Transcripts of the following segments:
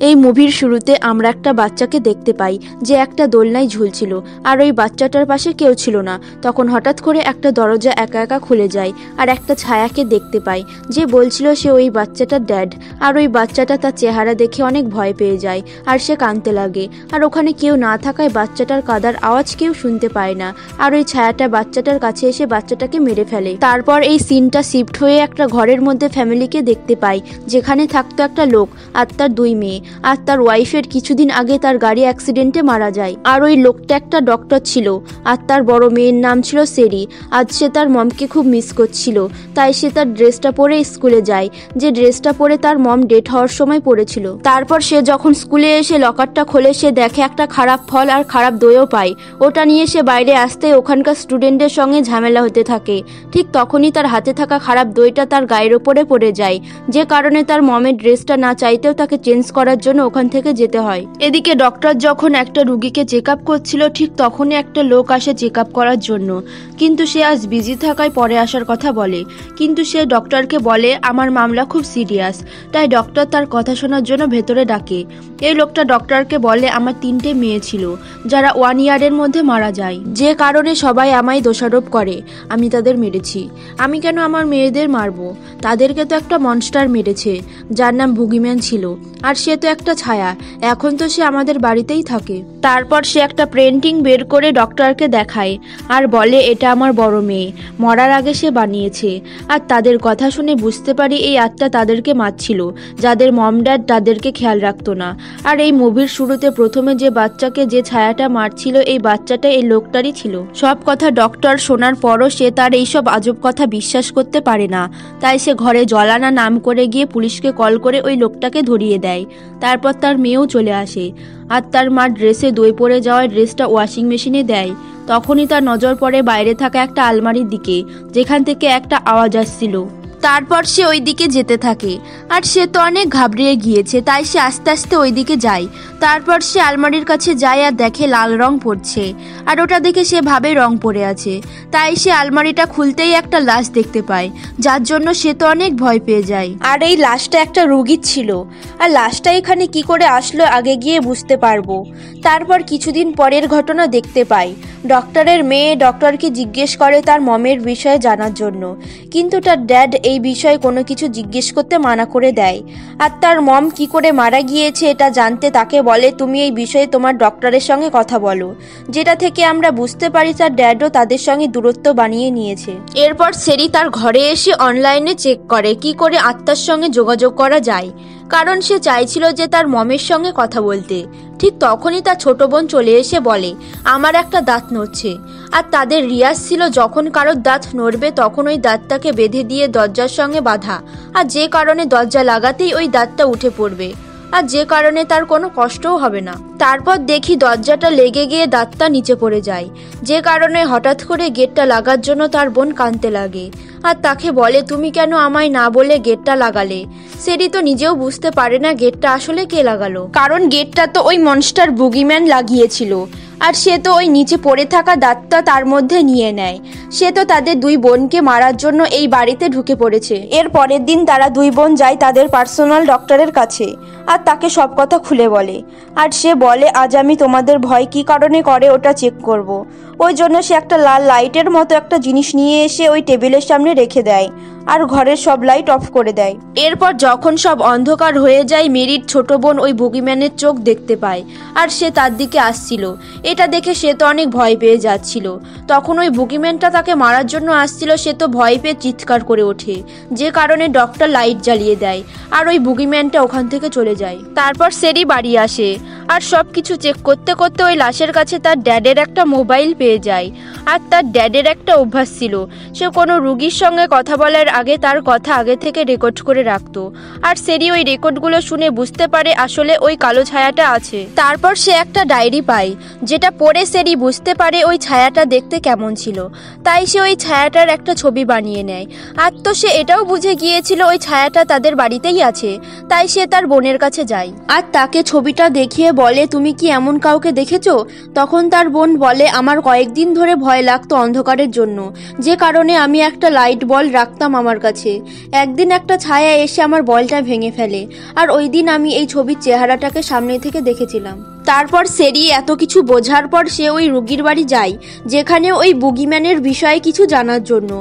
এই মুভির শুরুতে আমরা একটা বাচ্চাকে দেখতে পাই যে একটা দোলনায় ঝুলছিল আর ওই বাচ্চাটার পাশে কেউ ছিল না। তখন হঠাৎ করে একটা দরজা একা একা খুলে যায় আর একটা ছায়াকে দেখতে পাই যে বলছিল সে ওই বাচ্চাটার ড্যাড। আর ওই বাচ্চাটা তার চেহারা দেখে অনেক ভয় পেয়ে যায় আর সে কাঁদতে লাগে। আর ওখানে কেউ না থাকায় বাচ্চাটার কাঁদার আওয়াজ কেউ শুনতে পায় না। আর ওই ছায়াটা বাচ্চাটার কাছে এসে বাচ্চাটাকে মেরে ফেলে। তারপর এই সিনটা শিফট হয়ে একটা ঘরের মধ্যে ফ্যামিলিকে দেখতে পাই যেখানে থাকতো একটা লোক আর তার 2 মেয়ে। আর তার ওয়াইফের কিছুদিন আগে তার গাড়ি অ্যাক্সিডেন্টে মারা যায়। আর ওই লোকটা একটা ডক্টর ছিল আর তার বড় মেয়ের নাম ছিল সেরি। আজ সে তার মমকে খুব মিস করছিল, তাই সে তার ড্রেসটা পরে স্কুলে যায়, যে ড্রেসটা পরে তার মম ডেথ হওয়ার সময় পরেছিল। তারপর সে যখন স্কুলে এসে লকারটা খোলে সে দেখে একটা খারাপ ফল আর খারাপ দইও পায়। ওটা নিয়ে সে বাইরে আসতে ওখানকার স্টুডেন্টদের সঙ্গে ঝামেলা হতে থাকে। ঠিক তখনই তার হাতে থাকা খারাপ দইটা তার গায়ের ওপরে পড়ে যায়, যে কারণে তার মমের ড্রেসটা না চাইতেও তাকে চেঞ্জ করার জন্য ওখান থেকে যেতে হয়। এদিকে ডক্টর যখন একটা রুগীকে চেক আপ করছিল ঠিক তখনই একটা লোক আসে চেক আপ করার জন্য, কিন্তু সে আজ বিজি থাকায় পরে আসার কথা বলে। কিন্তু সে ডক্টরকে বলে আমার মামলা খুব সিরিয়াস, তাই ডক্টর তার কথা শোনার জন্য ভেতরে ডাকে। এই লোকটা ডক্টরকে বলে আমার 3টে মেয়ে ছিল যারা 1 ইয়ারের মধ্যে মারা যায়, যে কারণে সবাই আমায় দোষারোপ করে আমি তাদের মেরেছি। আমি কেন আমার মেয়েদের মারবো? তাদেরকে তো একটা মনস্টার মেরেছে যার নাম বুগিম্যান ছিল, আর সে তো একটা ছায়া। এখন তো সে আমাদের বাড়িতেই থাকে। তারপর সে একটা পেন্টিং বের করে ডক্টরকে দেখায় আর বলে এটা আমার বড় মেয়ে, মরার আগে সে বানিয়েছে। আর তাদের কথা শুনে বুঝতে পারি এই আত্মা তাদেরকে মারছিল, যাদের মম ড্যাড তাদেরকে খেয়াল রাখতো না। আর এই মুভির শুরুতে প্রথমে যে বাচ্চাকে যে ছায়াটা মারছিল এই বাচ্চাটা এই লোকটারই ছিল। সব কথা ডক্টর শোনার পরও সে তার এইসব আজব কথা বিশ্বাস করতে পারে না, তাই সে ঘরে জল আনা নাম করে গিয়ে পুলিশকে কল করে ওই লোকটাকে ধরিয়ে দেয়। তারপর তার মেয়েও চলে আসে আর তার মা ড্রেসে দই পড়ে যাওয়ার ড্রেসটা ওয়াশিং মেশিনে দেয়। তখনই তার নজর পড়ে বাইরে থাকা একটা আলমারির দিকে, যেখান থেকে একটা আওয়াজ আসছিল। তারপর সে ওই দিকে যেতে থাকে আর সে তো অনেক ঘাবড়িয়ে গিয়েছে, তাই সে আস্তে আস্তে ওই দিকে যায়। তারপর সে আলমারির কাছে যায় আর দেখে লাল রং পড়ছে, আর ওটা দেখে সে ভাবে রং পড়ে আছে। তাই সে আলমারিটা খুলতেই একটা লাশ দেখতে পায়, যার জন্য সে তো অনেক ভয় পেয়ে যায়। আর এই লাশটা একটা রোগীর ছিল, আর লাশটা এখানে কি করে আসলো আগে গিয়ে বুঝতে পারবো। তারপর কিছুদিন পরের ঘটনা দেখতে পাই। ডক্টরের মেয়ে ডক্টরকে জিজ্ঞেস করে তার মমের বিষয়ে জানার জন্য, কিন্তু তার ড্যাড এই বিষয়ে কোনো কিছু জিজ্ঞেস করতে মানা করে দেয়। আর তার মম কি করে মারা গিয়েছে এটা জানতে তাকে বলে তুমি এই বিষয়ে তোমার ডক্টরের সঙ্গে কথা বলো, যেটা থেকে আমরা বুঝতে পারি তার ড্যাডও তাদের সঙ্গে দূরত্ব বানিয়ে নিয়েছে। এরপর সেরি তার ঘরে এসে অনলাইনে চেক করে কি করে আত্মার সঙ্গে যোগাযোগ করা যায়, কারণ সে চাইছিল যে তার মমের সঙ্গে কথা বলতে। ঠিক তখনই তার ছোট বোন চলে এসে বলে আমার একটা দাঁত নড়ছে। আর তাদের রিয়াজ ছিল যখন কারোর দাঁত নড়বে তখন ওই দাঁতটাকে বেঁধে দিয়ে দরজার সঙ্গে বাঁধা, আর যে কারণে দরজা লাগাতেই ওই দাঁতটা উঠে পড়বে, আর যে কারণে তার কোনো কষ্টও হবে না। তারপর দেখি দরজাটা লেগে গিয়ে দাঁতটা নিচে পড়ে যায়, যে কারণে হঠাৎ করে গেটটা লাগার জন্য তার বোন কাঁদতে লাগে। আর তাকে বলে তুমি কেন আমায় না বলে গেটটা লাগালে? সেরি তো নিজেও বুঝতে পারে না গেটটা আসলে কে লাগালো, কারণ গেটটা তো ওই মনস্টার বুগিম্যান লাগিয়েছিল। আর সে তো ওই নিচে পড়ে থাকা দাঁতটা তার মধ্যে নিয়ে নেয়। সে তো তাদের 2 বোনকে মারার জন্য এই বাড়িতে ঢুকে পড়েছে। এর পরের দিন তারা 2 বোন যায় তাদের পার্সোনাল ডক্টরের কাছে আর তাকে সব কথা খুলে বলে। আর সে বলে আজ আমি তোমাদের ভয় কি কারণে করে ওটা চেক করব। ওই জন্য সে একটা লাল লাইটের মতো একটা জিনিস নিয়ে এসে ওই টেবিলের সামনে রেখে দেয় আর ঘরের সব লাইট অফ করে দেয়। এরপর যখন সব অন্ধকার হয়ে যায় মেরির ছোট বোন ওই বুগিম্যানের চোখ দেখতে পায় আর সে তার দিকে আসছিল। এটা দেখে সে তো অনেক ভয় পেয়ে যাচ্ছিল। তখন ওই বুগিম্যানটা তাকে মারার জন্য আসছিল, সে তো ভয় পেয়ে চিৎকার করে ওঠে, যে কারণে ডক্টর লাইট জ্বালিয়ে দেয় আর ওই বুগিম্যানটা ওখান থেকে চলে যায়। তারপর সেরি বাড়ি আসে আর সব কিছু চেক করতে করতে ওই লাশের কাছে তার ড্যাডের একটা মোবাইল পেয়ে যায়। আর তার ড্যাডের একটা অভ্যাস ছিল, সে কোনো রুগীর সঙ্গে কথা বলার আগে তার কথা আগে থেকে রেকর্ড করে রাখতো। আর সেরি ওই রেকর্ডগুলো শুনে বুঝতে পারে আসলে ওই কালো ছায়াটা আছে। তারপর সে একটা ডায়েরি পায়, যেটা পড়ে সেরি বুঝতে পারে ওই ছায়াটা দেখতে কেমন ছিল। তাই সে ওই ছায়াটার একটা ছবি বানিয়ে নেয়। আর তো সে এটাও বুঝে গিয়েছিল ওই ছায়াটা তাদের বাড়িতেই আছে, তাই সে তার বোনের কাছে যায় আর তাকে ছবিটা দেখিয়ে বলে তুমি কি এমন কাউকে দেখেছো? তখন তার বোন বলে আমার কয়েকদিন ধরে ভয় লাগতো অন্ধকারের জন্য, যে কারণে আমি একটা লাইট বল রাখতাম আমার কাছে। একদিন একটা ছায়া এসে আমার বলটা ভেঙে ফেলে, আর ওই দিন আমি এই ছবির চেহারাটাকে সামনে থেকে দেখেছিলাম। তারপর সেরি এত কিছু বোঝার পর সে ওই রুগীর বাড়ি যায়, যেখানে ওই বুগিম্যানের বিষয়ে কিছু জানার জন্য।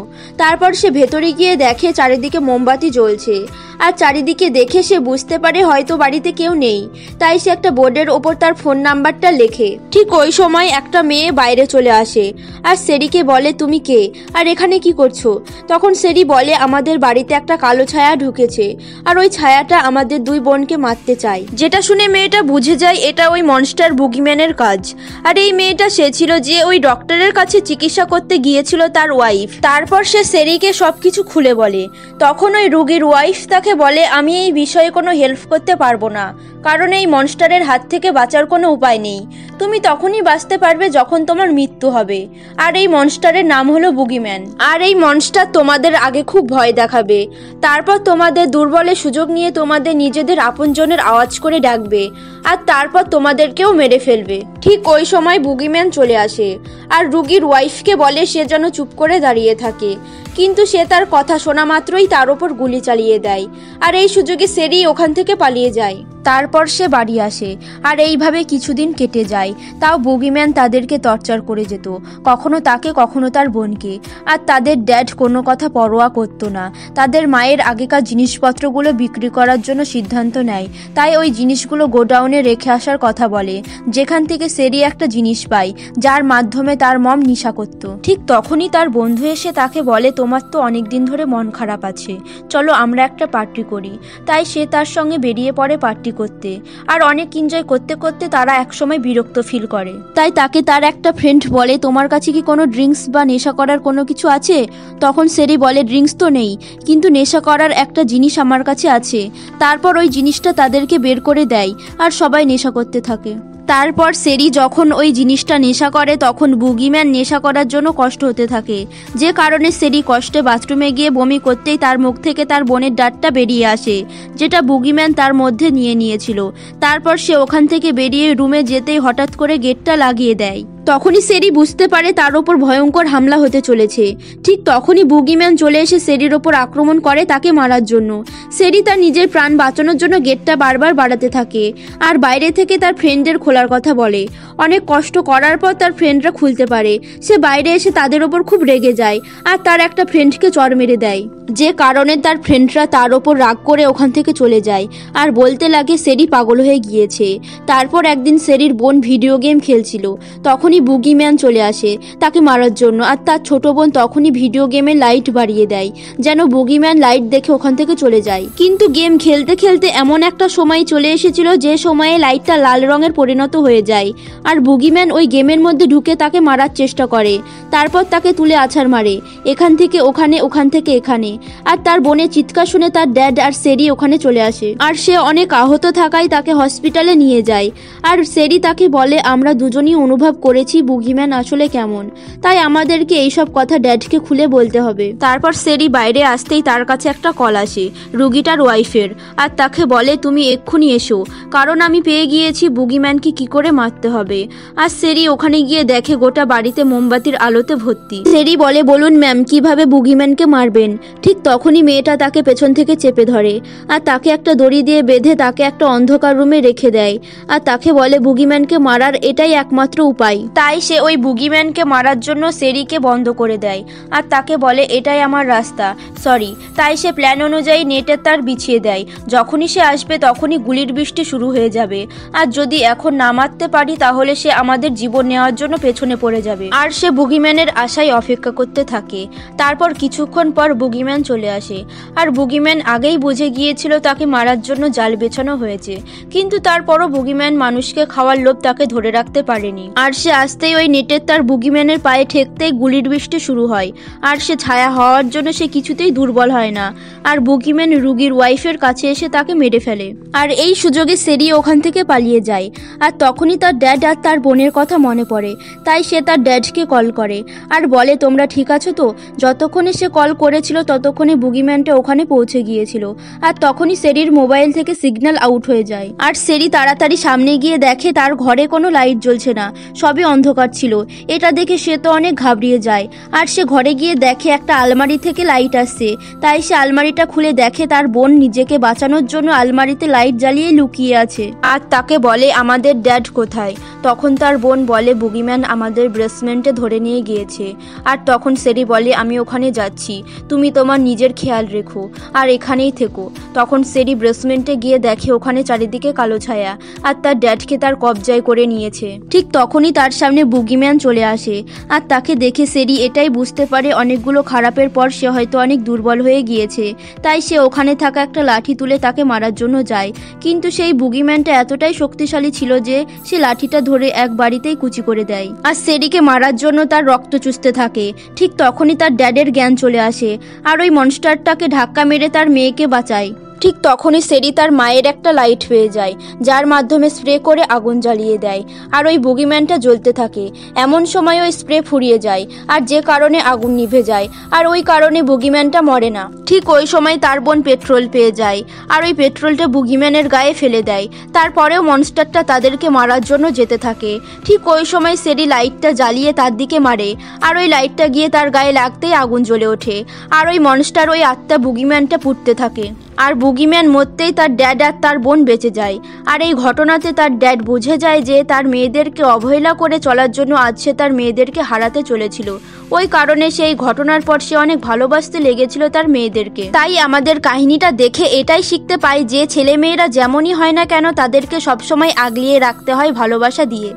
তারপর সে ভেতরে গিয়ে দেখে চারিদিকে মোমবাতি জ্বলছে, আর চারিদিকে দেখে সে বুঝতে পারে হয়তো বাড়িতে কেউ নেই। তাই সে একটা বোর্ডের ওপর তার ফোন নাম্বারটা লেখে। ঠিক ওই সময় একটা মেয়ে বাইরে চলে আসে, আর সেরিকে বলে তুমি কে, আর এখানে কি করছো? তখন সেরি বলে আমাদের বাড়িতে একটা কালো ছায়া ঢুকেছে, আর ওই ছায়াটা আমাদের দুই বোনকে মারতে চায়। যেটা শুনে মেয়েটা বুঝে যায় এটা ওই মনস্টার বুগিম্যানের কাজ। আর এই মেয়েটা সে ছিল যে ওই ডক্টরের কাছে চিকিৎসা করতে গিয়েছিল তার ওয়াইফ। তারপর সে সেরিকে সবকিছু খুলে বলে। তখন ওই রোগীর ওয়াইফ তাকে বলে আমি এই বিষয়ে কোনো হেল্প করতে পারবো না, কারণ এই মনস্টারের হাত থেকে বাঁচার কোনো উপায় নেই। তুমি তখনই বাঁচতে পারবে যখন তোমার মৃত্যু হবে। আর এই মনস্টারের নাম হলো বুগিম্যান। আর এই মনস্টার তোমাদের আগে খুব ভয় দেখাবে, তারপর তোমাদের দুর্বলের সুযোগ নিয়ে তোমাদের নিজেদের আপনজনের আওয়াজ করে ডাকবে, আর তারপর তোমাদেরকেও মেরে ফেলবে। ঠিক ওই সময় বুগিম্যান চলে আসে, আর রুগীর ওয়াইফকে বলে সে যেন চুপ করে দাঁড়িয়ে থাকে, কিন্তু সে তার কথা শোনা মাত্রই তার ওপর গুলি চালিয়ে দেয়। আর এই সুযোগে সেরি ওখান থেকে পালিয়ে যায়। তারপর সে বাড়ি আসে, আর এইভাবে কিছুদিন কেটে যায়। তাও বুগিম্যান তাদেরকে টর্চার করে যেত, কখনো তাকে কখনো তার বোনকে। আর তাদের ড্যাড কোনো কথা পরোয়া করতো না। তাদের মায়ের আগেকার জিনিসপত্রগুলো বিক্রি করার জন্য সিদ্ধান্ত নেয়, তাই ওই জিনিসগুলো গোডাউনে রেখে আসার কথা বলে, যেখান থেকে সেরি একটা জিনিস পায় যার মাধ্যমে তার মম নেশা করত। ঠিক তখনই তার বন্ধু এসে তাকে বলে তোমার তো অনেক দিন ধরে মন খারাপ আছে, চলো আমরা একটা পার্টি করি। তাই সে তার সঙ্গে বেরিয়ে পড়ে পার্টি করতে। আর অনেক এনজয় করতে করতে তারা একসময় বিরক্ত ফিল করে। তাই তাকে তার একটা ফ্রেন্ড বলে তোমার কাছে কি কোনো ড্রিঙ্কস বা নেশা করার কোনো কিছু আছে? তখন সেরি বলে ড্রিঙ্কস তো নেই, কিন্তু নেশা করার একটা জিনিস আমার কাছে আছে। তারপর ওই জিনিসটা তাদেরকে বের করে দেয়, আর সবাই নেশা করতে থাকে। তারপর সেরি যখন ওই জিনিসটা নেশা করে তখন বুগিম্যান নেশা করার জন্য কষ্ট হতে থাকে, যে কারণে সেরি কষ্টে বাথরুমে গিয়ে বমি করতেই তার মুখ থেকে তার বোনের ডাঁটটা বেরিয়ে আসে, যেটা বুগিম্যান তার মধ্যে নিয়েছিল। তারপর সে ওখান থেকে বেরিয়ে রুমে যেতেই হঠাৎ করে গেটটা লাগিয়ে দেয়। তখনই সেরি বুঝতে পারে তার ওপর ভয়ঙ্কর হামলা হতে চলেছে। ঠিক তখনই বুগিম্যান চলে এসে সেরির ওপর আক্রমণ করে তাকে মারার জন্য। সেরি তার নিজের প্রাণ বাঁচানোর জন্য গেটটা বারবার বাড়াতে থাকে, আর বাইরে থেকে তার ফ্রেন্ডদের খোলার কথা বলে। অনেক কষ্ট করার পর তার ফ্রেন্ডরা খুলতে পারে। সে বাইরে এসে তাদের ওপর খুব রেগে যায়, আর তার একটা ফ্রেন্ডকে চড় মেরে দেয়, যে কারণে তার ফ্রেন্ডরা তার ওপর রাগ করে ওখান থেকে চলে যায়, আর বলতে লাগে সেরি পাগল হয়ে গিয়েছে। তারপর একদিন সেরির বোন ভিডিও গেম খেলছিল, তখনই বুগিম্যান চলে আসে তাকে মারার জন্য। আর তার ছোট বোন তখনই ভিডিও গেমের লাইট বাড়িয়ে দেয়, যেন বুগিম্যান লাইট দেখে ওখান থেকে চলে যায়। কিন্তু গেম খেলতে খেলতে এমন একটা সময় চলে এসেছিল যে সময়ে লাইটটা লাল রঙের পরিণত হয়ে যায়, আর বুগিম্যান ওই গেমের মধ্যে ঢুকে তাকে মারার চেষ্টা করে। তারপর তাকে তুলে আছাড় মারে, এখান থেকে ওখানে, ওখান থেকে এখানে। আর তার বোনের চিৎকার শুনে তার ড্যাড আর সেরি ওখানে চলে আসে, আর সে অনেক আহত থাকায় তাকে হসপিটালে নিয়ে যায়। আর সেরি তাকে বলে আমরা দুজনই অনুভব করেছি বুগিম্যান আসলে কেমন, তাই আমাদেরকে এইসব কথা ড্যাডকে খুলে বলতে হবে। তারপর সেরি বাইরে আসতেই তার কাছে একটা কল আসে রুগীটার ওয়াইফের, আর তাকে বলে তুমি এক্ষুনি এসো, কারণ আমি পেয়ে গিয়েছি বুগিম্যানকে কি করে মারতে হবে। আর সেরি ওখানে গিয়ে দেখে গোটা বাড়িতে মোমবাতির আলোতে ভর্তি। সেরি বলে বলুন ম্যাম কিভাবে বুগিম্যানকে মারবেন। ঠিক তখনই মেয়েটা তাকে পেছন থেকে চেপে ধরে, আর তাকে একটা দড়ি দিয়ে বেঁধে তাকে একটা অন্ধকার রুমে রেখে দেয়, আর তাকে বলে বুগিম্যানকে মারার এটাই একমাত্র উপায়। তাই সে ওই বুগিম্যানকে মারার জন্য সেরিকে বন্ধ করে দেয়, আর তাকে বলে এটাই আমার রাস্তা, সরি। তাই সে প্ল্যান অনুযায়ী নেটের তার বিছিয়ে দেয়, যখনই সে আসবে তখনই গুলির বৃষ্টি শুরু হয়ে যাবে। আর যদি এখন না মারতে পারি তাহলে সে আমাদের জীবন নেওয়ার জন্য পেছনে পড়ে যাবে। আর সে বুগিম্যানের আশায় অপেক্ষা করতে থাকে। তারপর কিছুক্ষণ পর বুগিম্যান চলে আসে, আর বুগিম্যান আগেই বুঝে গিয়েছিল তাকে মারার জন্য জাল বেছানো হয়েছে, কিন্তু তারপরও বুগিম্যান মানুষকে খাওয়ার লোভ তাকে ধরে রাখতে পারেনি। আর সে আসতেই ওই নেটের তার বুগিম্যানের পায়ে ঠেকতেই গুলির বৃষ্টি শুরু হয়। আর সে ছায়া হওয়ার জন্য সে কিছুতেই দুর্বল হয় না। আর বুগিম্যান রুগীর ওয়াইফের কাছে এসে তাকে মেরে ফেলে। আর এই সুযোগে সেরি ওখান থেকে পালিয়ে যায়। আর তখনই তার ড্যাড আর তার বোনের কথা মনে পড়ে। তাই সে তার ড্যাডকে কল করে আর বলে, তোমরা ঠিক আছো তো? যতক্ষণে সে কল করেছিল ততক্ষণে বুগিম্যানটা ওখানে পৌঁছে গিয়েছিল। আর তখনই সেরির মোবাইল থেকে সিগন্যাল আউট হয়ে যায়। আর সেরি তাড়াতাড়ি সামনে গিয়ে দেখে তার ঘরে কোনো লাইট জ্বলছে না, সবই অন্ধকার ছিল। এটা দেখে সে তো অনেক ঘাবড়িয়ে যায়। আর সে ঘরে গিয়ে দেখে একটা আলমারি থেকে লাইট আসছে। তাই সে আলমারিটা খুলে দেখে তার বোন নিজেকে বাঁচানোর জন্য আলমারিতে লাইট জ্বালিয়ে লুকিয়ে আছে। আর তাকে বলে, আমাদের ড্যাড কোথায়? তখন তার বোন বলে, বুগিম্যান আমাদের বেসমেন্টে ধরে নিয়ে গিয়েছে। আর তখন সেরি বলে, আমি ওখানে যাচ্ছি, তুমি তোমার নিজের খেয়াল রেখো আর এখানেই থেকো। তখন সেরি বেসমেন্টে গিয়ে দেখে ওখানে চারিদিকে কালো ছায়া আর তার ড্যাডকে তার কবজায় করে নিয়েছে। ঠিক তখনই তার সামনে বুগিম্যান চলে আসে। আর তাকে দেখে সেরি এটাই বুঝতে পারে অনেকগুলো খারাপের পর সে হয়তো অনেক দুর্বল হয়ে গিয়েছে। তাই সে ওখানে থাকা একটা লাঠি তুলে তাকে মারার জন্য যায়। কিন্তু সেই বুগিম্যানটা এতটাই শক্তিশালী ছিল যে সে লাঠিটা ধরে এক বাড়িতেই কুচি করে দেয়। আর সেরিকে মারার জন্য তার রক্ত চুষতে থাকে। ঠিক তখনই তার ড্যাডের জ্ঞান চলে আসে আর ওই মনস্টারটাকে ধাক্কা মেরে তার মেয়েকে বাঁচায়। ঠিক তখনই সেরি তার মায়ের একটা লাইট পেয়ে যায়, যার মাধ্যমে স্প্রে করে আগুন জ্বালিয়ে দেয়। আর ওই বুগিম্যানটা জ্বলতে থাকে। এমন সময় ওই স্প্রে ফুরিয়ে যায় আর যে কারণে আগুন নিভে যায়। আর ওই কারণে বুগিম্যানটা মরে না। ঠিক ওই সময় তার বোন পেট্রোল পেয়ে যায় আর ওই পেট্রোলটা বুগিম্যানের গায়ে ফেলে দেয়। তারপরেও মনস্টারটা তাদেরকে মারার জন্য যেতে থাকে। ঠিক ওই সময় সেরি লাইটটা জ্বালিয়ে তার দিকে মারে আর ওই লাইটটা গিয়ে তার গায়ে লাগতেই আগুন জ্বলে ওঠে। আর ওই মনস্টার ওই আত্মা বুগিম্যানটা পুড়তে থাকে। আর বুগিম্যান মরতেই তার ড্যাড আর তার বোন বেঁচে যায়। আর এই ঘটনাতে তার ড্যাড বুঝে যায় যে তার মেয়েদেরকে অবহেলা করে চলার জন্য আজ সে তার মেয়েদেরকে হারাতে চলেছিল। ওই কারণে সেই ঘটনার পর সে অনেক ভালোবাসতে লেগেছিল তার মেয়েদেরকে। তাই আমাদের কাহিনীটা দেখে এটাই শিখতে পাই যে ছেলে মেয়েরা যেমনই হয় না কেন তাদেরকে সবসময় আগলিয়ে রাখতে হয় ভালোবাসা দিয়ে।